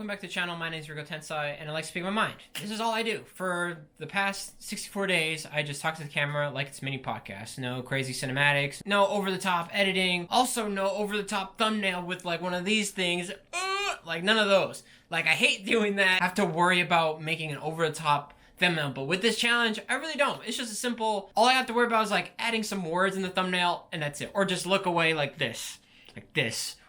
welcome back to the channel. My name is Rico Tensai, and I like to speak my mind. This is all I do. For the past 64 days, I just talk to the camera like it's a mini podcast. No crazy cinematics, no over-the-top editing, also no over-the-top thumbnail with like one of these things. Like none of those. Like I hate doing that. I have to worry about making an over-the-top thumbnail, but with this challenge, I really don't. It's just a simple, all I have to worry about is like adding some words in the thumbnail, and that's it. Or just look away like this.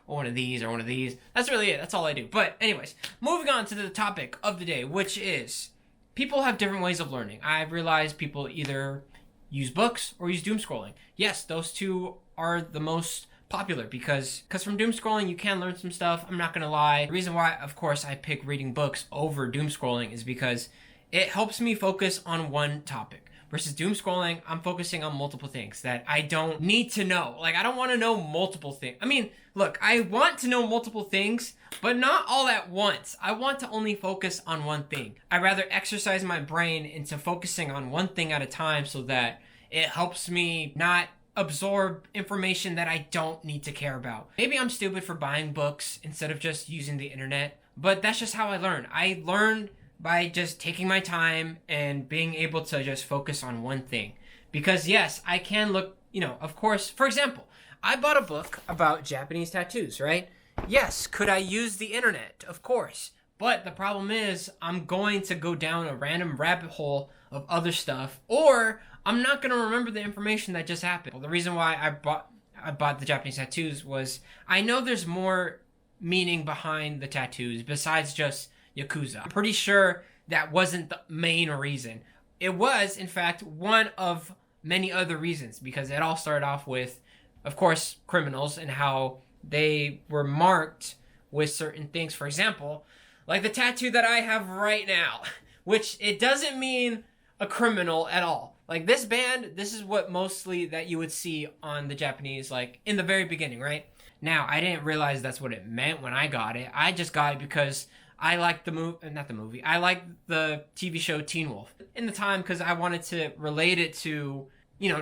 Or one of these, or one of these. That's really it. That's all I do. But anyways, moving on to the topic of the day, which is people have different ways of learning. I've realized people either use books or use doom scrolling. Yes, those two are the most popular because from doom scrolling you can learn some stuff. I'm not gonna lie. The reason why, of course, I pick reading books over doom scrolling is because it helps me focus on one topic. Versus doom scrolling, I'm focusing on multiple things that I don't need to know. Like, I don't want to know multiple things. I mean, look, I want to know multiple things, but not all at once. I want to only focus on one thing. I'd rather exercise my brain into focusing on one thing at a time so that it helps me not absorb information that I don't need to care about. Maybe I'm stupid for buying books instead of just using the internet, but that's just how I learn. I learn by just taking my time and being able to just focus on one thing. Because yes, I can look, of course, for example, I bought a book about Japanese tattoos, right? Yes, could I use the internet? Of course. But the problem is I'm going to go down a random rabbit hole of other stuff, or I'm not going to remember the information that just happened. Well, the reason why I bought the Japanese tattoos was I know there's more meaning behind the tattoos besides just Yakuza. I'm pretty sure that wasn't the main reason. It was, in fact, one of many other reasons, because it all started off with, of course, criminals and how they were marked with certain things. For example, like the tattoo that I have right now, which it doesn't mean a criminal at all. Like this band, this is what mostly that you would see on the Japanese, like in the very beginning, right? Now, I didn't realize that's what it meant when I got it. I just got it because I liked I liked the TV show Teen Wolf in the time because I wanted to relate it to,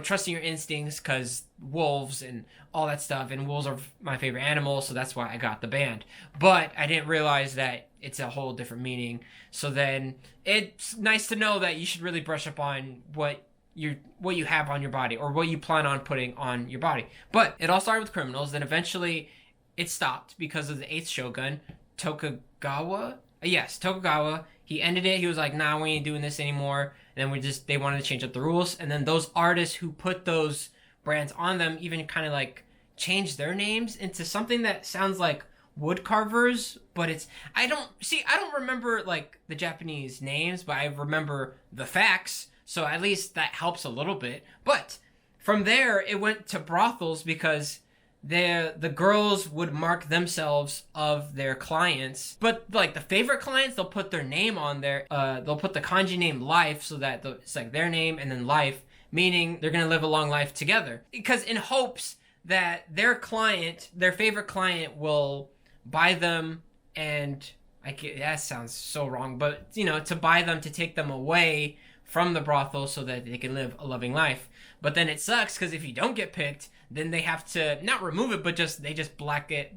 trusting your instincts because wolves and all that stuff. And wolves are my favorite animal, so that's why I got the band. But I didn't realize that it's a whole different meaning. So then it's nice to know that you should really brush up on what you have on your body or what you plan on putting on your body. But it all started with criminals. Then eventually it stopped because of the 8th Shogun, Tokugawa. Yes, Tokugawa. He ended it. He was like, nah, we ain't doing this anymore. And then they wanted to change up the rules. And then those artists who put those brands on them even kind of like changed their names into something that sounds like wood carvers, but I don't remember like the Japanese names, but I remember the facts. So at least that helps a little bit. But from there, it went to brothels because the girls would mark themselves of their clients, but like the favorite clients, they'll put their name on there. They'll put the kanji name Life so that it's like their name and then Life, meaning they're gonna live a long life together. Because in hopes that their favorite client will buy them, and that sounds so wrong, but to buy them, to take them away from the brothel so that they can live a loving life. But then it sucks because if you don't get picked, then they have to not remove it, but they just black it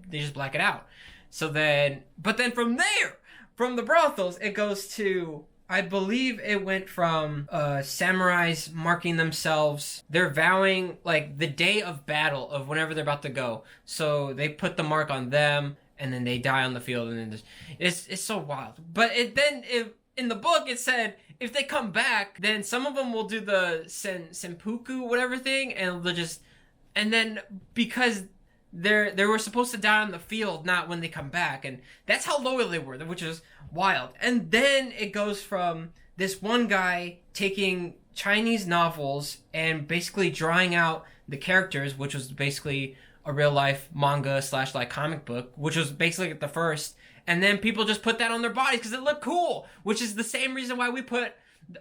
out. So then, but then from the brothels, it goes to, I believe it went from samurais marking themselves. They're vowing like the day of battle of whenever they're about to go. So they put the mark on them, and then they die on the field, and then it's so wild. But in the book it said if they come back, then some of them will do the senpuku whatever thing, and then because they were supposed to die on the field, not when they come back, and that's how loyal they were, which is wild. And then it goes from this one guy taking Chinese novels and basically drawing out the characters, which was basically a real life manga / like comic book, which was basically the first. And then people just put that on their bodies because it looked cool, which is the same reason why we put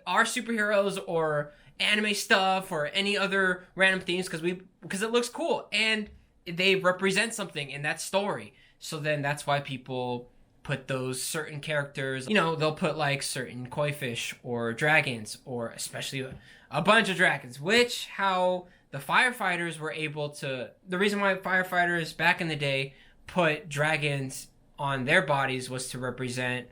our superheroes or anime stuff or any other random themes, because it looks cool and they represent something in that story. So then that's why people put those certain characters, they'll put like certain koi fish or dragons, or especially a bunch of dragons, how the firefighters were able to, the reason why firefighters back in the day put dragons on their bodies was to represent,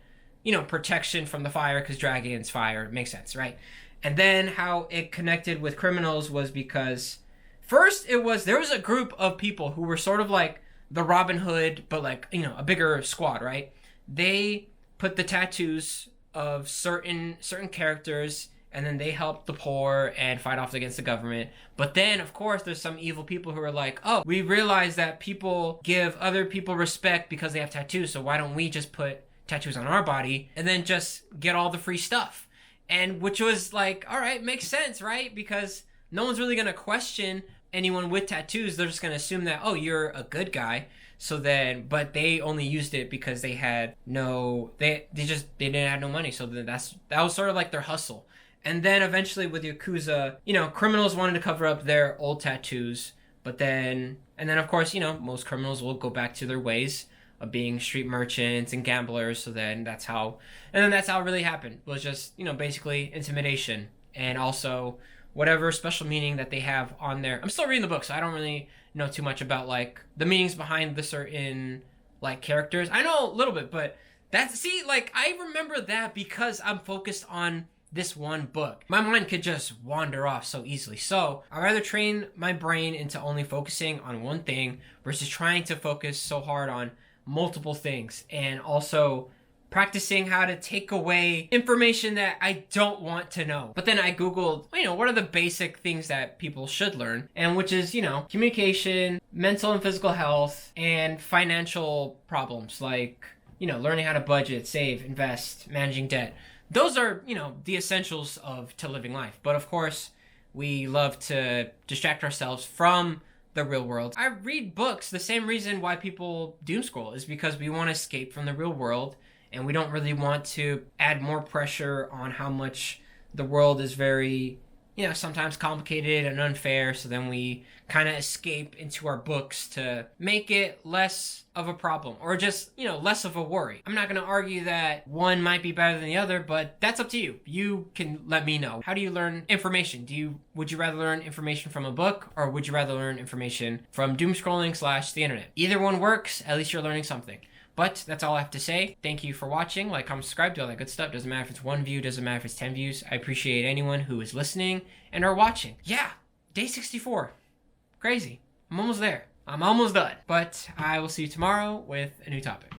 protection from the fire, because dragons, fire, makes sense, right? And then how it connected with criminals was because first there was a group of people who were sort of like the Robin Hood, but like, a bigger squad, right? They put the tattoos of certain characters, and then they help the poor and fight off against the government. But then, of course, there's some evil people who are like, oh, we realize that people give other people respect because they have tattoos, so why don't we just put tattoos on our body and then just get all the free stuff? And which was like, all right, makes sense, right? Because no one's really going to question anyone with tattoos. They're just going to assume that, oh, you're a good guy. So then, but they only used it because they had they didn't have no money. So then that was sort of like their hustle. And then eventually with Yakuza, criminals wanted to cover up their old tattoos, and then of course, most criminals will go back to their ways of being street merchants and gamblers. So then that's how it really happened. It was just, basically intimidation, and also whatever special meaning that they have on there. I'm still reading the book, so I don't really know too much about like the meanings behind the certain like characters. I know a little bit, but I remember that because I'm focused on this one book. My mind could just wander off so easily. So I'd rather train my brain into only focusing on one thing versus trying to focus so hard on multiple things, and also practicing how to take away information that I don't want to know. But then I Googled, what are the basic things that people should learn? And which is, communication, mental and physical health, and financial problems like, learning how to budget, save, invest, managing debt. Those are, the essentials to living life. But of course, we love to distract ourselves from the real world. I read books. The same reason why people doom scroll is because we want to escape from the real world, and we don't really want to add more pressure on how much the world is very, sometimes complicated and unfair. So then we kind of escape into our books to make it less of a problem, or just, less of a worry. I'm not going to argue that one might be better than the other, but that's up to you. You can let me know. How do you learn information? Would you rather learn information from a book, or would you rather learn information from doom scrolling / the internet? Either one works. At least you're learning something. But that's all I have to say. Thank you for watching. Like, comment, subscribe, do all that good stuff. Doesn't matter if it's 1 view, doesn't matter if it's 10 views. I appreciate anyone who is listening and are watching. Yeah, day 64. Crazy. I'm almost there. I'm almost done. But I will see you tomorrow with a new topic.